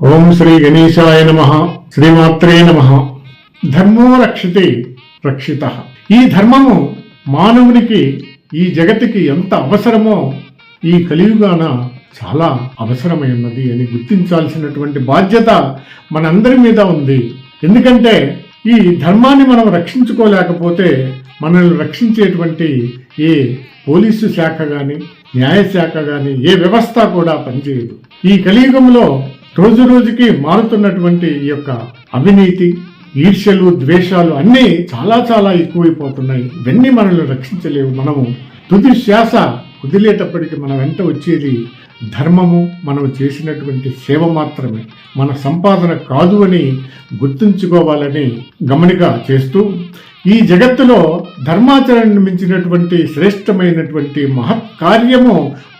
ఓం శ్రీ గణేశాయ నమః. శ్రీమాత్రే నమః. ధర్మో రక్షితే రక్షితః. ఈ ధర్మము మానవునికి ఈ జగతికి ఎంత అవసరమో ఈ కలియుగాన చాలా అవసరమైనది అని గుర్తించాల్సినటువంటి బాధ్యత మనందరి మీద ఉంది. ఎందుకంటే ఈ ధర్మాన్ని మనం రక్షించుకోలేకపోతే మనల్ని రక్షించేటువంటి ఏ పోలీసు శాఖ కానీ న్యాయశాఖ కానీ ఏ వ్యవస్థ కూడా పనిచేయదు. ఈ కలియుగంలో రోజు రోజుకి మారుతున్నటువంటి ఈ యొక్క అవినీతి, ఈర్ష్యలు, ద్వేషాలు అన్నీ చాలా చాలా ఎక్కువైపోతున్నాయి. ఇవన్నీ మనల్ని రక్షించలేవు. మనము తుది శ్వాస వదిలేటప్పటికి మన వెంట వచ్చేది ధర్మము, మనం చేసినటువంటి సేవ మాత్రమే, మన సంపాదన కాదు అని గుర్తుంచుకోవాలని గమనిక చేస్తూ, ఈ జగత్తులో ధర్మాచరణను మించినటువంటి శ్రేష్టమైనటువంటి మహత్ కార్యము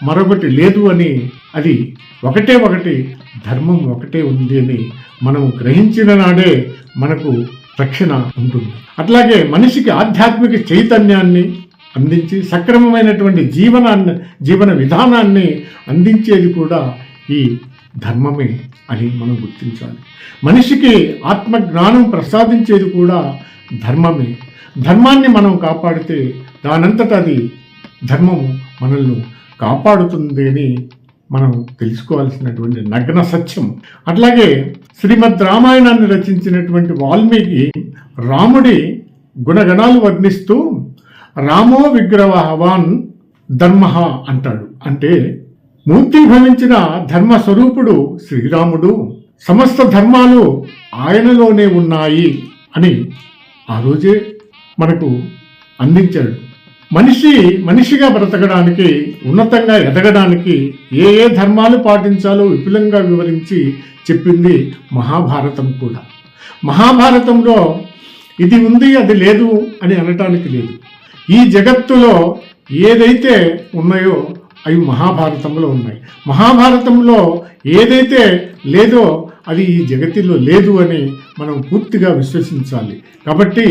మరొకటి లేదు అని, అది ఒకటే ఒకటి, ధర్మం ఒకటే ఉంది అని మనం గ్రహించిన నాడే మనకు రక్షణ ఉంటుంది. అట్లాగే మనిషికి ఆధ్యాత్మిక చైతన్యాన్ని అందించి సక్రమమైనటువంటి జీవన విధానాన్ని అందించేది కూడా ఈ ధర్మమే అని మనం గుర్తించాలి. మనిషికి ఆత్మజ్ఞానం ప్రసాదించేది కూడా ధర్మమే. ధర్మాన్ని మనం కాపాడితే దానంతట అది ధర్మము మనల్ని కాపాడుతుంది అని మనం తెలుసుకోవాల్సినటువంటి నగ్న సత్యం. అట్లాగే శ్రీమద్ రామాయణాన్ని రచించినటువంటి వాల్మీకి రాముడి గుణగణాలు వర్ణిస్తూ రామో విగ్రహవాన్ ధర్మ అంటాడు. అంటే మూర్తిభవించిన ధర్మ స్వరూపుడు శ్రీరాముడు, సమస్త ధర్మాలు ఆయనలోనే ఉన్నాయి అని ఆ రోజే మనకు అందించాడు. మనిషిగా బ్రతకడానికి, ఉన్నతంగా ఎదగడానికి ఏ ఏ ధర్మాలు పాటించాలో విపులంగా వివరించి చెప్పింది మహాభారతం కూడా. మహాభారతంలో ఇది ఉంది అది లేదు అని అనటానికి లేదు. ఈ జగత్తులో ఏదైతే ఉన్నాయో అవి మహాభారతంలో ఉన్నాయి. మహాభారతంలో ఏదైతే లేదో అది ఈ జగత్తులో లేదు అని మనం పూర్తిగా విశ్వసించాలి. కాబట్టి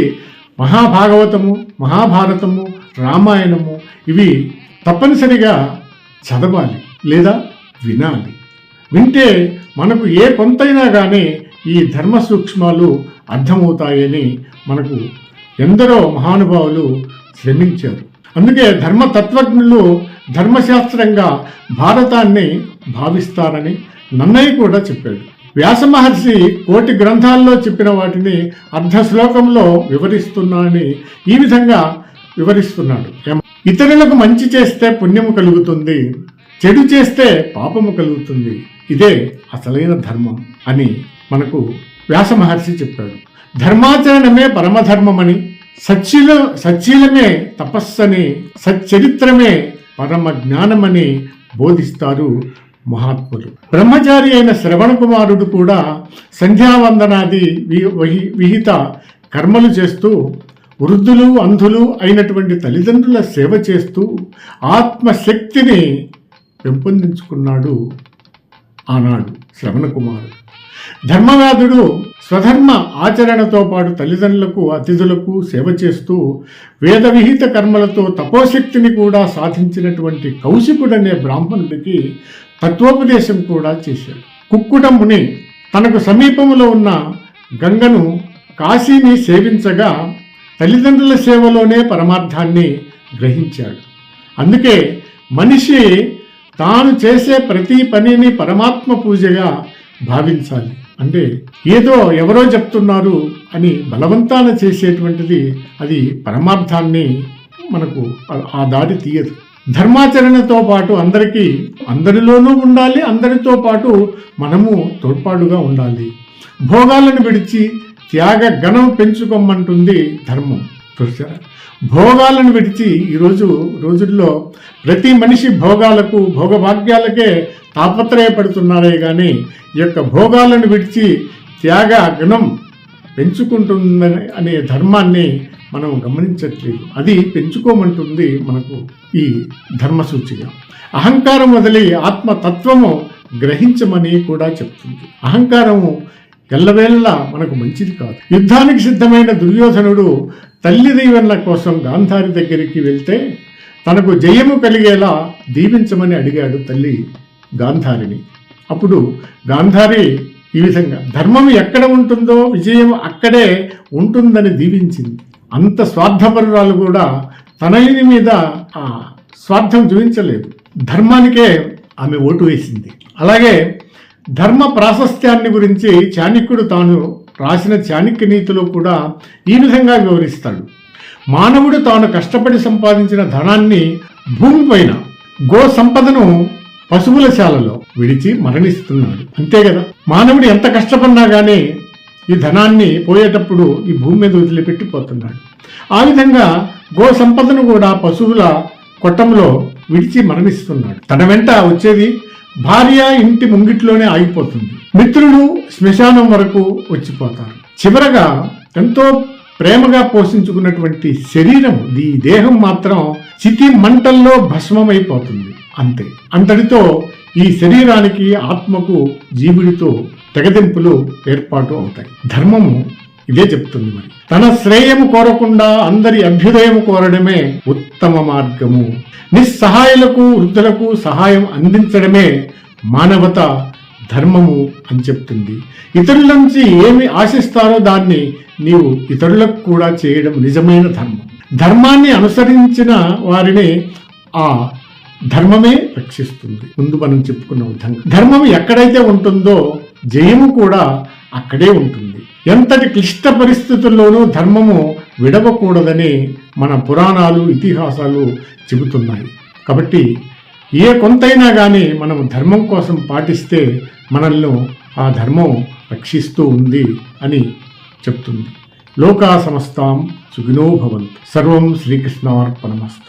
మహాభాగవతము, మహాభారతము, రామాయణము ఇవి తప్పనిసరిగా చదవాలి లేదా వినాలి. వింటే మనకు ఏ కొంతైనా కానీ ఈ ధర్మ సూక్ష్మాలు అర్థమవుతాయని మనకు ఎందరో మహానుభావులు శ్రమించారు. అందుకే ధర్మతత్వజ్ఞులు ధర్మశాస్త్రంగా భారతాన్ని భావిస్తారని నన్నయ్య కూడా చెప్పాడు. వ్యాస మహర్షి కోటి గ్రంథాల్లో చెప్పిన వాటిని అర్ధ శ్లోకంలో వివరిస్తున్నానని ఈ విధంగా వివరిస్తున్నాడు. ఇతరులకు మంచి చేస్తే పుణ్యము కలుగుతుంది, చెడు చేస్తే పాపము కలుగుతుంది, ఇదే అసలైన ధర్మం అని మనకు వ్యాస మహర్షి చెప్పాడు. ధర్మాచరణమే పరమధర్మమని, సచ్చీలమే తపస్సని, సచ్చరిత్రమే పరమ జ్ఞానమని బోధిస్తారు మహాత్ములు. బ్రహ్మచారి అయిన శ్రవణ కుమారుడు కూడా సంధ్యావందనాది విహిత కర్మలు చేస్తూ, వృద్ధులు అంధులు అయినటువంటి తల్లిదండ్రుల సేవ చేస్తూ ఆత్మశక్తిని పెంపొందించుకున్నాడు ఆనాడు శ్రవణ కుమారుడు. ధర్మవ్యాధుడు స్వధర్మ ఆచరణతో పాటు తల్లిదండ్రులకు, అతిథులకు సేవ చేస్తూ వేద విహిత కర్మలతో తపోశక్తిని కూడా సాధించినటువంటి కౌశికుడనే బ్రాహ్మణుడికి తత్వోపదేశం కూడా చేశాడు. కుక్కుట ముని తనకు సమీపంలో ఉన్న గంగను, కాశీని సేవించగా తల్లిదండ్రుల సేవలోనే పరమార్థాన్ని గ్రహించాడు. అందుకే మనిషి తాను చేసే ప్రతి పనిని పరమాత్మ పూజగా భావించాలి. అంటే ఏదో ఎవరో చెప్తున్నారు అని బలవంతాన చేసేటువంటిది అది పరమార్థాన్ని మనకు ఆ దారి తీయదు. ధర్మాచరణతో పాటు అందరిలోనూ ఉండాలి, అందరితో పాటు మనము తోడ్పాటుగా ఉండాలి. భోగాలను విడిచి త్యాగ గణం పెంచుకోమంటుంది ధర్మం. చూసారా, భోగాలను విడిచి రోజుల్లో ప్రతి మనిషి భోగాలకు, భోగభాగ్యాలకే తాపత్రయపడుతున్నారే కానీ ఈ యొక్క భోగాలను విడిచి త్యాగ గుణం పెంచుకుంటుందని అనే ధర్మాన్ని మనం గమనించట్లేదు. అది పెంచుకోమంటుంది మనకు ఈ ధర్మసూచిగా. అహంకారం వదిలి ఆత్మతత్వము గ్రహించమని కూడా చెప్తుంది. అహంకారము ఎల్లవేళలా మనకు మంచిది కాదు. యుద్ధానికి సిద్ధమైన దుర్యోధనుడు తల్లి దీవెనల కోసం గాంధారి దగ్గరికి వెళ్తే తనకు జయము కలిగేలా దీవించమని అడిగాడు తల్లి గాంధారిని. అప్పుడు గాంధారి ఈ విధంగా ధర్మం ఎక్కడ ఉంటుందో విజయం అక్కడే ఉంటుందని దీవించింది. అంత స్వార్థపరురాలు కూడా తనయుని మీద ఆ స్వార్థం చూపించలేదు, ధర్మానికే ఆమె ఓటు వేసింది. అలాగే ధర్మ ప్రాశస్త్యాన్ని గురించి చాణక్యుడు తాను రాసిన చాణక్య నీతిలో కూడా ఈ విధంగా వివరిస్తాడు. మానవుడు తాను కష్టపడి సంపాదించిన ధనాన్ని భూమిపైన, గో సంపదను పశువుల శాలలో విడిచి మరణిస్తున్నాడు. అంతే కదా, మానవుడు ఎంత కష్టపడినా కానీ ఈ ధనాన్ని పోయేటప్పుడు ఈ భూమి మీద వదిలిపెట్టిపోతున్నాడు. ఆ విధంగా గో సంపదను కూడా పశువుల కొట్టంలో విడిచి మరణిస్తున్నాడు. తన వెంట వచ్చేది భార్య ఇంటి ముంగిట్లోనే ఆగిపోతుంది, మిత్రులు శ్మశానం వరకు వచ్చిపోతారు. చివరగా ఎంతో ప్రేమగా పోషించుకున్నటువంటి శరీరం, ఈ దేహం మాత్రం చితి మంటల్లో భస్మమైపోతుంది. అంతే, అంతటితో ఈ శరీరానికి ఆత్మకు జీవుడితో తెగదెంపులు ఏర్పాటు అవుతాయి. ధర్మము ఇదే చెప్తుంది. మరి తన శ్రేయము కోరకుండా అందరి అభ్యుదయం కోరడమే ఉత్తమ మార్గము. నిస్సహాయులకు, వృద్ధులకు సహాయం అందించడమే మానవత ధర్మము అని చెప్తుంది. ఇతరుల నుంచి ఏమి ఆశిస్తారో దాన్ని నీవు ఇతరులకు కూడా చేయడం నిజమైన ధర్మం. ధర్మాన్ని అనుసరించిన వారిని ఆ ధర్మమే రక్షిస్తుంది. ముందు మనం చెప్పుకున్న విధంగా ధర్మం ఎక్కడైతే ఉంటుందో జయము కూడా అక్కడే ఉంటుంది. ఎంతటి క్లిష్ట పరిస్థితుల్లోనూ ధర్మము విడవకూడదని మన పురాణాలు, ఇతిహాసాలు చెబుతున్నాయి. కాబట్టి ఏ కొంతైనా కానీ మనం ధర్మం కోసం పాటిస్తే మనల్ని ఆ ధర్మం రక్షిస్తూ ఉంది అని చెప్తుంది. లోకా సమస్తాం సుఖినో భవంతు. సర్వం శ్రీకృష్ణార్పణమస్తు.